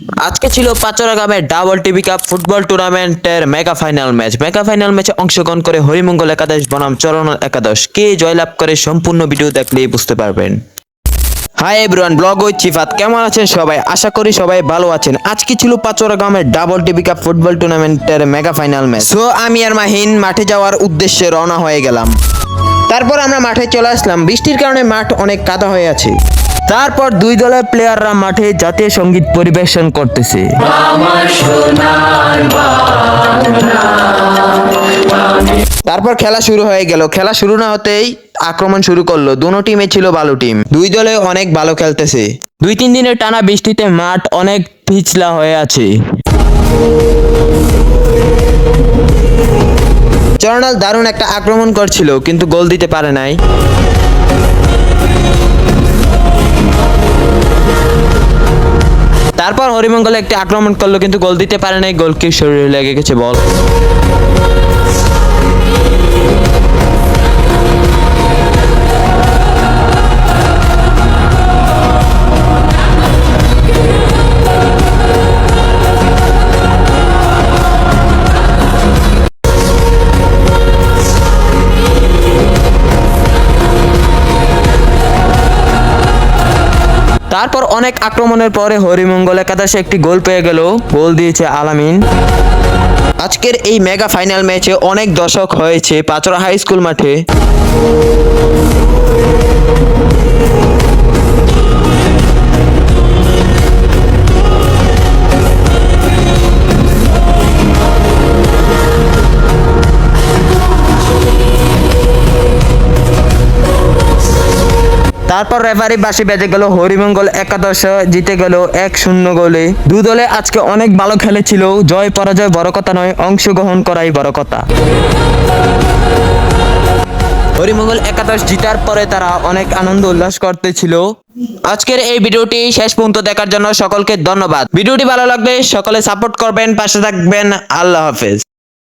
আজকে ছিল পাচরা গ্রামের ডাবল টিভি কাপ ফুটবল টুর্নামেন্টের mega final match. Mega final ম্যাচে অংশগ্রহণ করে হরিমঙ্গল একাদশ বনাম চরণ একাদশ কে জয়লাভ করে সম্পূর্ণ ভিডিও দেখলেই বুঝতে পারবেন। Hi everyone, vlog with Chifat. কেমন আছেন সবাই? আশা করি সবাই ভালো আছেন। আজকে ছিল পাচরা গ্রামের ডাবল টিভি কাপ ফুটবল টুর্নামেন্টের মেগা ফাইনাল ম্যাচ। সো আমি আর মাহিন মাঠে যাওয়ার উদ্দেশ্যে রওনা হয়ে গেলাম। তারপর আমরা মাঠে চলে আসলাম। বৃষ্টির কারণে মাঠ অনেক কাদা হয়ে আছে। তারপর দুই দলের প্লেয়াররা মাঠে জাতীয় সঙ্গীত পরিবেশন করতেছে। তারপর খেলা শুরু হয়ে গেল। খেলা শুরু না হতেই আক্রমণ শুরু করলো। দুটো টিমে ছিল ভালো টিম, দুই দলে অনেক ভালো খেলতেছে। 2-3 দিনের টানা বৃষ্টিতে মাঠ অনেক পিছলা হয়ে আছে। চরণাল দারুণ একটা আক্রমণ করছিল কিন্তু গোল দিতে পারে নাই। তারপর হরিমঙ্গল একটি আক্রমণ করলো কিন্তু গোল দিতে পারে নাই। গোলকির শরীরে লেগে গেছে বল। তারপর অনেক আক্রমণের পরে হরিমঙ্গল একাদশে একটি গোল পেয়ে গেল। গোল দিয়েছে আলামিন। আজকের এই মেগা ফাইনাল ম্যাচে অনেক দর্শক হয়েছে পাচরা হাই স্কুল মাঠে। তারপর রেফারি বাঁশি বেজে গেল। হরিমঙ্গল একাদশ জিতে গেল 1-0 গোলে। দু দলে আজকে অনেক ভালো খেলেছিল। জয় পরাজয় বড় কথা নয়, অংশগ্রহণ করাই বড় কথা। হরিমঙ্গল একাদশ জিতার পরে তারা অনেক আনন্দ উল্লাস করতেছিল। আজকের এই ভিডিওটি শেষ পর্যন্ত দেখার জন্য সকলকে ধন্যবাদ। ভিডিওটি ভালো লাগলে সকলে সাপোর্ট করবেন, পাশে থাকবেন। আল্লাহ হাফেজ।